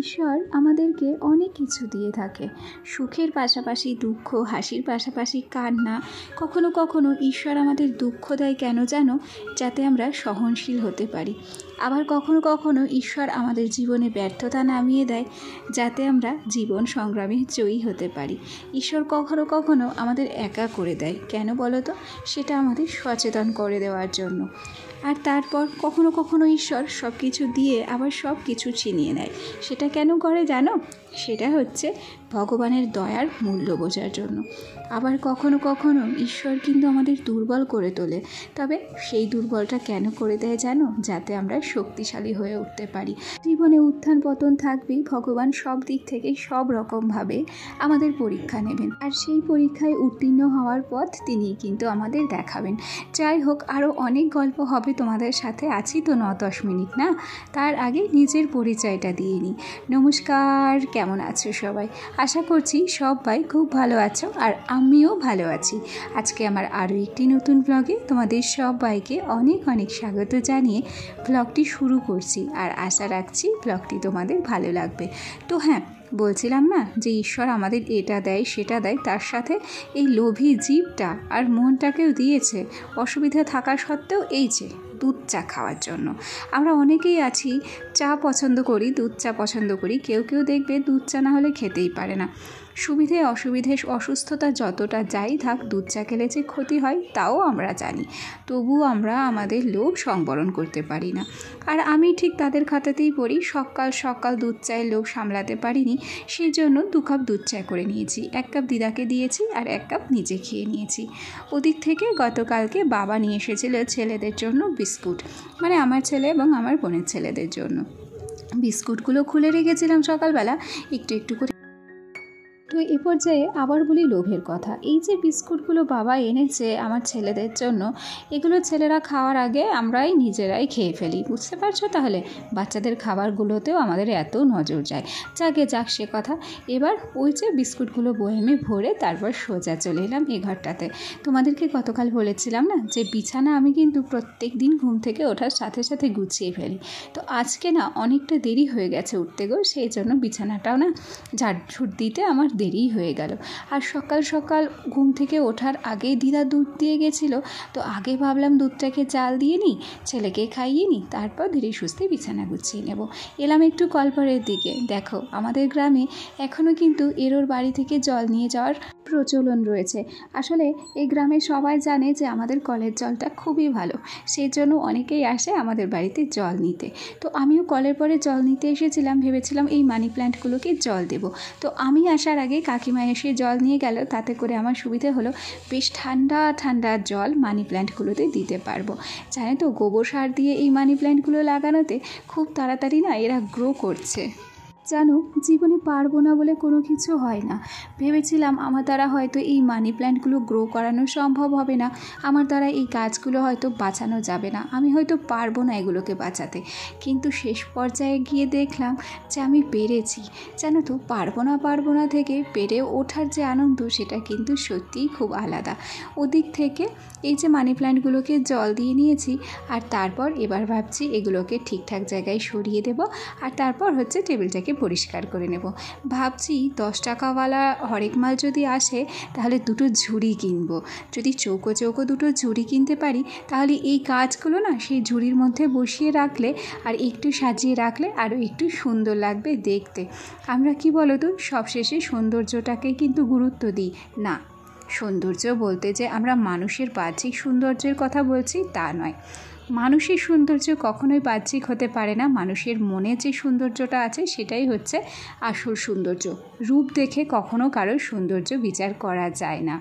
ঈশ্বর আমাদেরকে অনেক কিছু দিয়ে থাকে, সুখের পাশাপাশি দুঃখ, হাসির পাশাপাশি কান্না। কখনো কখনো ঈশ্বর আমাদের দুঃখ দেয় কেন জানো? যাতে আমরা সহনশীল হতে পারি। আবার কখনো কখনো ঈশ্বর আমাদের জীবনে ব্যর্থতা নামিয়ে দেয় যাতে আমরা জীবন সংগ্রামে জয়ী হতে পারি। ঈশ্বর কখনো কখনো আমাদের একা করে দেয়, কেন বলো তো? সেটা আমাদের সচেতন করে দেওয়ার জন্য। আর তারপর কখনো কখনো ঈশ্বর সব কিছু দিয়ে আবার সব কিছু ছিনিয়ে নেয়। সেটা কেন করে জানো? সেটা হচ্ছে ভগবানের দয়ার মূল্য বোঝার জন্য। আবার কখনো কখনো ঈশ্বর কিন্তু আমাদের দুর্বল করে তোলে, তবে সেই দুর্বলটা কেন করে দেয় জানো? যাতে আমরা শক্তিশালী হয়ে উঠতে পারি। জীবনে উত্থান পতন থাকবেই, ভগবান সব দিক থেকে সব রকমভাবে আমাদের পরীক্ষা নেবেন, আর সেই পরীক্ষায় উত্তীর্ণ হওয়ার পথ তিনিই কিন্তু আমাদের দেখাবেন। যাই হোক, আরও অনেক গল্প হবে তোমাদের সাথে, আছি তো 9-10 মিনিট না, তার আগে নিজের পরিচয়টা দিয়ে নিই। নমস্কার, কেমন আছো সবাই? আশা করছি সবাই খুব ভালো আছো, আর আমিও ভালো আছি। আজকে আমার আরও একটি নতুন ব্লগে তোমাদের সবাইকে অনেক অনেক স্বাগত জানিয়ে ব্লগটি শুরু করছি, আর আশা রাখছি ব্লগটি তোমাদের ভালো লাগবে। তো হ্যাঁ, বলছিলাম না যে ঈশ্বর আমাদের এটা দেয় সেটা দেয়, তার সাথে এই লোভী জীবটা আর মনটাকেও দিয়েছে অসুবিধা থাকা সত্ত্বেও। এই যে দুধ চা খাওয়ার জন্য আমরা অনেকেই আছি, চা পছন্দ করি, দুধ চা পছন্দ করি। কেউ কেউ দেখবে দুধ চা না হলে খেতেই পারে না। সুবিধে অসুবিধে অসুস্থতা যতটা যাই থাক, দুধ চা খেলে যে ক্ষতি হয় তাও আমরা জানি, তবুও আমরা আমাদের লোভ সংবরণ করতে পারি না। আর আমি ঠিক তাদের খাতাতেই পড়ি। সকাল সকাল দুধ চায়ের লোভ সামলাতে পারিনি, সেই জন্য 2 কাপ দুধ চা করে নিয়েছি। 1 কাপ দিদাকে দিয়েছি আর 1 কাপ নিজে খেয়ে নিয়েছি। ওদিক থেকে গতকালকে বাবা নিয়ে এসেছিল ছেলেদের জন্য বিস্কুট, মানে আমার ছেলে এবং আমার বোনের ছেলেদের জন্য। বিস্কুটগুলো খুলে রেখেছিলাম সকালবেলা একটু একটু করে। তো এ পর্যায়ে আবার বলি লোভের কথা। এই যে বিস্কুটগুলো বাবা এনেছে আমার ছেলেদের জন্য, এগুলো ছেলেরা খাওয়ার আগে আমরাই নিজেরাই খেয়ে ফেলি, বুঝতে পারছো? তাহলে বাচ্চাদের খাবারগুলোতেও আমাদের এত নজর যায়। যাক সে কথা। এবার ওই যে বিস্কুটগুলো বয়েমে ভরে তারপর সোজা চলে এলাম এ ঘরটাতে। তোমাদেরকে গতকাল বলেছিলাম না যে বিছানা আমি কিন্তু প্রত্যেক দিন ঘুম থেকে ওঠার সাথে সাথে গুছিয়ে ফেলি। তো আজকে না অনেকটা দেরি হয়ে গেছে উঠতে গো, সেই জন্য বিছানাটাও না ঝাড়ঝুট দিতে আমার দেরি হয়ে গেল। আর সকাল সকাল ঘুম থেকে ওঠার আগেই দিদা দুধ দিয়ে গেছিলো, তো আগে ভাবলাম দুধটাকে জাল দিয়ে নিই, ছেলেকে খাইয়ে নিই, তারপর ধীরে সুস্থে বিছানা গুছিয়ে নেব। এলাম একটু কলপাড়ের দিকে। দেখো, আমাদের গ্রামে এখনও কিন্তু এরোর বাড়ি থেকে জল নিয়ে যাওয়ার প্রচলন রয়েছে। আসলে এই গ্রামে সবাই জানে যে আমাদের কলের জলটা খুবই ভালো, সেই জন্য অনেকেই আসে আমাদের বাড়িতে জল নিতে। তো আমিও কলের পরে জল নিতে এসেছিলাম, ভেবেছিলাম এই মানি প্ল্যান্টগুলোকে জল দেব। তো আমি আসার আগে কাকিমা এসে জল নিয়ে গেল, তাতে করে আমার সুবিধে হলো, বেশ ঠান্ডা ঠান্ডা জল মানি প্ল্যান্টগুলোতে দিতে পারবো। জানে তো, গোবর সার দিয়ে এই মানি প্ল্যান্টগুলো লাগানোতে খুব তাড়াতাড়ি না এরা গ্রো করছে। জানো, জীবনে পারবো না বলে কোনো কিছু হয় না। ভেবেছিলাম আমার দ্বারা হয়তো এই মানি প্ল্যান্টগুলো গ্রো করানো সম্ভব হবে না, আমার দ্বারা এই গাছগুলো হয়তো বাঁচানো যাবে না, আমি হয়তো পারবো না এগুলোকে বাঁচাতে। কিন্তু শেষ পর্যায়ে গিয়ে দেখলাম যে আমি পেরেছি। জানো তো, পারবো না থেকে পেরে ওঠার যে আনন্দ, সেটা কিন্তু সত্যিই খুব আলাদা। ওদিক থেকে এই যে মানি প্ল্যান্টগুলোকে জল দিয়ে নিয়েছি, আর তারপর এবার ভাবছি এগুলোকে ঠিকঠাক জায়গায় সরিয়ে দেব, আর তারপর হচ্ছে টেবিলটাকে পরিষ্কার করে নেব। ভাবছি 10 টাকাওয়ালা হরেক মাল যদি আসে তাহলে 2টো ঝুড়ি কিনবো। যদি চৌকো চৌকো 2টো ঝুড়ি কিনতে পারি, তাহলে এই গাছগুলো না সেই ঝুড়ির মধ্যে বসিয়ে রাখলে আর একটু সাজিয়ে রাখলে আরও একটু সুন্দর লাগবে দেখতে। আমরা কি বলো তো, সবশেষে সৌন্দর্যটাকে কিন্তু গুরুত্ব দিই না। সৌন্দর্য বলতে যে আমরা মানুষের বাহ্যিক সৌন্দর্যের কথা বলছি তা নয়। মানুষের সৌন্দর্য কখনোই বাহ্যিক হতে পারে না। মানুষের মনে যে সৌন্দর্যটা আছে সেটাই হচ্ছে আসল সৌন্দর্য। রূপ দেখে কখনো কারোর সৌন্দর্য বিচার করা যায় না।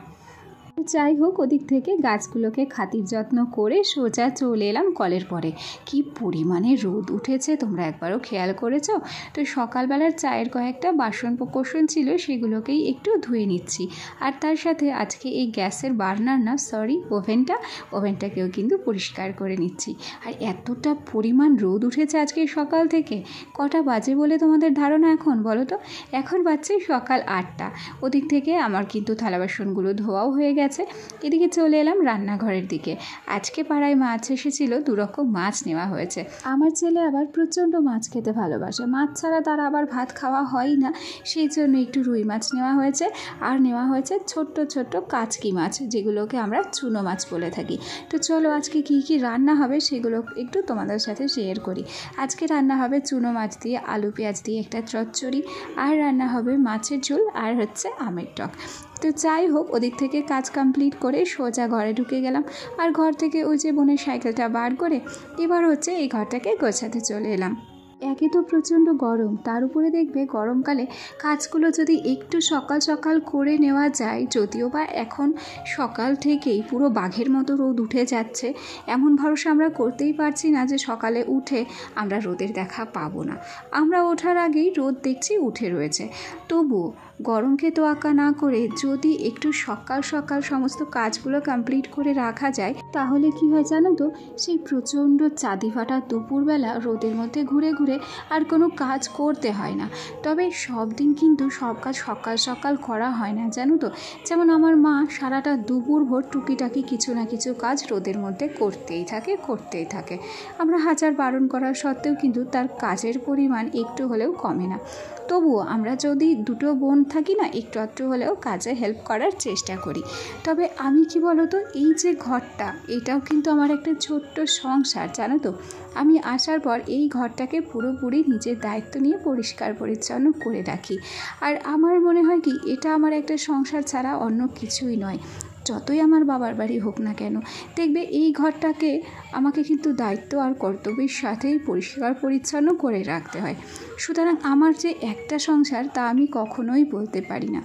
যাই হোক, ওদিক থেকে গাছগুলোকে খাতির যত্ন করে সোজা চলে এলাম কলের পরে। কি পরিমাণে রোদ উঠেছে তোমরা একবারও খেয়াল করেছো? তো সকালবেলার চায়ের কয়েকটা বাসন কোসন ছিল, সেগুলোকেই একটু ধুয়ে নিচ্ছি। আর তার সাথে আজকে এই গ্যাসের ওভেনটাকেও কিন্তু পরিষ্কার করে নিচ্ছি। আর এতটা পরিমাণ রোদ উঠেছে আজকে সকাল থেকে। কটা বাজে বলে তোমাদের ধারণা এখন বলো তো? এখন বাজছে সকাল 8টা। ওদিক থেকে আমার কিন্তু থালা বাসনগুলো ধোয়াও হয়ে গেছে, গেছে। এদিকে চলে এলাম রান্নাঘরের দিকে। আজকে পাড়ায় মাছ এসেছিল, 2 রকম মাছ নেওয়া হয়েছে। আমার ছেলে আবার প্রচণ্ড মাছ খেতে ভালোবাসে, মাছ ছাড়া তার আবার ভাত খাওয়া হয় না, সেই জন্য একটু রুই মাছ নেওয়া হয়েছে। আর নেওয়া হয়েছে ছোট্ট ছোট্ট কাচকি মাছ, যেগুলোকে আমরা চুনো মাছ বলে থাকি। তো চলো আজকে কি কি রান্না হবে সেগুলো একটু তোমাদের সাথে শেয়ার করি। আজকে রান্না হবে চুনো মাছ দিয়ে আলু পেঁয়াজ দিয়ে একটা চচ্চড়ি, আর রান্না হবে মাছের ঝোল, আর হচ্ছে আমের টক। তো যাই হোক, ওদিক থেকে কাজ কমপ্লিট করে সোজা ঘরে ঢুকে গেলাম। আর ঘর থেকে ওই যে বোনের সাইকেলটা বার করে এবার হচ্ছে এই ঘরটাকে গোছাতে চলে এলাম। একে তো প্রচণ্ড গরম, তার উপরে দেখবে গরমকালে কাজগুলো যদি একটু সকাল সকাল করে নেওয়া যায়, যদিও বা এখন সকাল থেকেই পুরো বাঘের মতো রোদ উঠে যাচ্ছে, এমন ভরসা আমরা করতেই পারছি না যে সকালে উঠে আমরা রোদের দেখা পাবো না। আমরা ওঠার আগেই রোদ দেখছি উঠে রয়েছে। তবুও গরমকে তোয়াক্কা না করে যদি একটু সকাল সকাল সমস্ত কাজগুলো কমপ্লিট করে রাখা যায়, তাহলে কি হয় জানো তো, সেই প্রচণ্ড চাঁদি ফাটা দুপুরবেলা রোদের মধ্যে ঘুরে ঘুরে আর কোনো কাজ করতে হয় না। তবে সব দিন কিন্তু সব কাজ সকাল সকাল করা হয় না জানো তো। যেমন আমার মা সারাটা দুপুর ভোর টুকিটাকি কিছু না কিছু কাজ রোদের মধ্যে করতেই থাকে। আমরা হাজার বারণ করার সত্ত্বেও কিন্তু তার কাজের পরিমাণ একটু হলেও কমে না। তবুও আমরা যদি 2 বোন থাকি না, একটু হলেও কাজে হেল্প করার চেষ্টা করি। তবে আমি কি বলো তো, এই যে ঘরটা, এটাও কিন্তু আমার একটা ছোট্ট সংসার জানো তো। আমি আসার পর এই ঘরটাকে পুরোপুরি নিজের দায়িত্ব নিয়ে পরিষ্কার পরিচ্ছন্ন করে রাখি। আর আমার মনে হয় কি, এটা আমার একটা সংসার ছাড়া অন্য কিছুই নয়। যতই আমার বাবার বাড়ি হোক না কেন, দেখবে এই ঘরটাকে আমাকে কিন্তু দায়িত্ব আর কর্তব্যের সাথেই পরিষ্কার পরিচ্ছন্ন করে রাখতে হয়। সুতরাং আমার যে একটা সংসার, তা আমি কখনোই বলতে পারি না।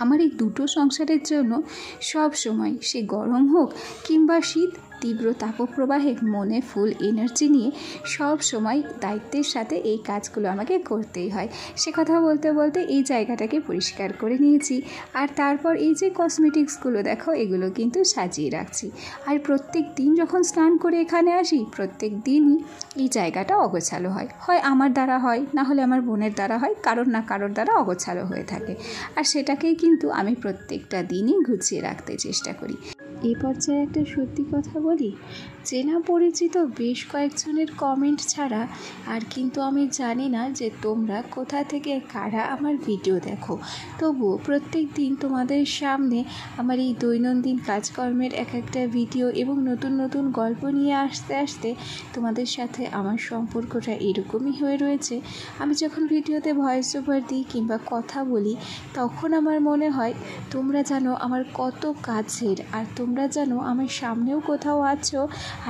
আমার এই 2 সংসারের জন্য সব সময়, সে গরম হোক কিংবা শীত, তীব্র তাপপ্রবাহে মনে ফুল এনার্জি নিয়ে সব সময় দায়িত্বের সাথে এই কাজগুলো আমাকে করতেই হয়। সে কথা বলতে বলতে এই জায়গাটাকে পরিষ্কার করে নিয়েছি। আর তারপর এই যে কসমেটিক্সগুলো দেখো, এগুলো কিন্তু সাজিয়ে রাখছি। আর প্রত্যেক দিন যখন স্নান করে এখানে আসি, প্রত্যেক দিনই এই জায়গাটা অগোছালো হয়। হয় আমার দ্বারা হয়, না হলে আমার বোনের দ্বারা হয়, কারোর না কারোর দ্বারা অগোছালো হয়ে থাকে। আর সেটাকেই কিন্তু আমি প্রত্যেকটা দিনই গুছিয়ে রাখতে চেষ্টা করি। এই পর্যায়ে একটা সত্যি কথা বলি, চেনা পরিচিত বেশ কয়েকজনের কমেন্ট ছাড়া আর কিন্তু আমি জানি না যে তোমরা কোথা থেকে কারা আমার ভিডিও দেখো। তবুও প্রত্যেক দিন তোমাদের সামনে আমার এই দৈনন্দিন কাজকর্মের একটা ভিডিও এবং নতুন নতুন গল্প নিয়ে আসতে আসতে তোমাদের সাথে আমার সম্পর্কটা এরকমই হয়ে রয়েছে। আমি যখন ভিডিওতে ভয়েস ওভার দিই কিংবা কথা বলি, তখন আমার মনে হয় তোমরা জানো আমার কত কাছের, আর তোমরা জানো আমার সামনেও কোথাও আছো,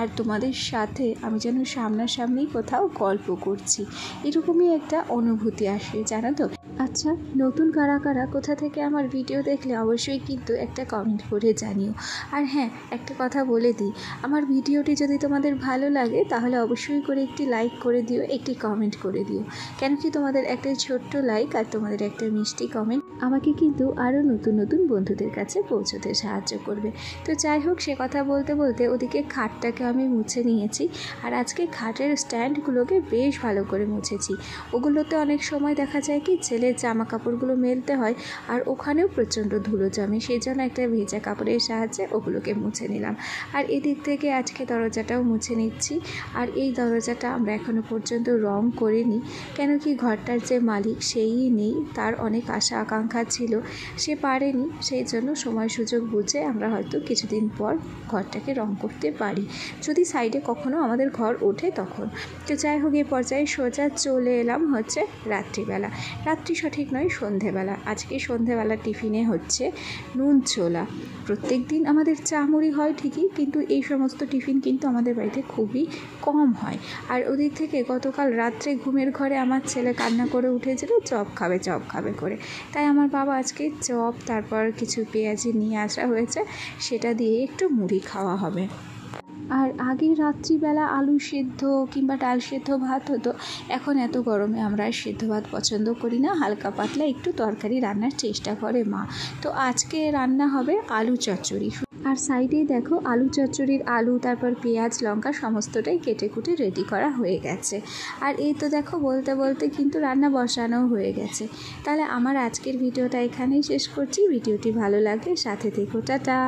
আর তোমাদের সাথে আমি যেন সামনাসামনি কোথাও গল্প করছি, এরকমই একটা অনুভূতি আসে জানো তো। আচ্ছা, নতুন কারা কারা কোথা থেকে আমার ভিডিও দেখলে অবশ্যই কিন্তু একটা কমেন্ট করে জানিও। আর হ্যাঁ, একটা কথা বলে দিই, আমার ভিডিওটি যদি তোমাদের ভালো লাগে তাহলে অবশ্যই করে একটি লাইক করে দিও, একটি কমেন্ট করে দিও। কেন কি তোমাদের একটা ছোট্ট লাইক আর তোমাদের একটা মিষ্টি কমেন্ট আমাকে কিন্তু আরও নতুন নতুন বন্ধুদের কাছে পৌঁছতে সাহায্য করবে। তো যাই হোক, সে কথা বলতে বলতে ওদিকে খাটটাকে আমি মুছে নিয়েছি। আর আজকে খাটের স্ট্যান্ডগুলোকে বেশ ভালো করে মুছেছি। ওগুলোতে অনেক সময় দেখা যায় কি, ছেলের জামা কাপড়গুলো মেলতে হয় আর ওখানেও প্রচণ্ড ধুলো জমে, সেই জন্য একটা ভেজা কাপড়ের সাহায্যে ওগুলোকে মুছে নিলাম। আর এদিক থেকে আজকে দরজাটাও মুছে নিচ্ছি। আর এই দরজাটা আমরা এখনও পর্যন্ত রং করিনি, কেন কি ঘরটার যে মালিক সেই নেই, তার অনেক আশা আকাঙ্ক্ষা ছিল, সে পারেনি। সেই জন্য সময় সুযোগ বুঝে আমরা হয়তো কিছুদিন পর ঘরটাকে রং করতে পারি, যদি সাইডে কখনো আমাদের ঘর ওঠে তখন। তো যাই হোক, এই পর্যায়ে সোজা চলে এলাম হচ্ছে রাত্রিবেলা, রাত্রি সঠিক নয়, সন্ধেবেলা। আজকে সন্ধেবেলা টিফিনে হচ্ছে নুন ছোলা। প্রত্যেক দিন আমাদের চা মুড়ি হয় ঠিকই, কিন্তু এই সমস্ত টিফিন কিন্তু আমাদের বাড়িতে খুবই কম হয়। আর ওদিক থেকে গতকাল রাত্রে ঘুমের ঘরে আমার ছেলে কান্না করে উঠেছিল চপ খাবে করে, তাই আমার বাবা আজকে চপ তারপর কিছু পেঁয়াজি নিয়ে আসা হয়েছে, সেটা দিয়ে একটু মুড়ি খাওয়া হবে। আর আগে রাত্রিবেলা আলু সেদ্ধ কিংবা ডাল সেদ্ধ ভাত হতো, এখন এত গরমে আমরা সেদ্ধ ভাত পছন্দ করি না, হালকা পাতলা একটু তরকারি রান্নার চেষ্টা করে মা। তো আজকে রান্না হবে আলু চচ্চড়ি। আর আর সাইডেই দেখো আলু চচ্চড়ির আলু, তারপর পেঁয়াজ লঙ্কা সমস্তটাই কেটে কুটে রেডি করা হয়ে গেছে। আর এই তো দেখো বলতে বলতে কিন্তু রান্না বসানো হয়ে গেছে। তাহলে আমার আজকের ভিডিওটা এখানেই শেষ করছি। ভিডিওটি ভালো লাগলে সাথে থেকো, টাটা।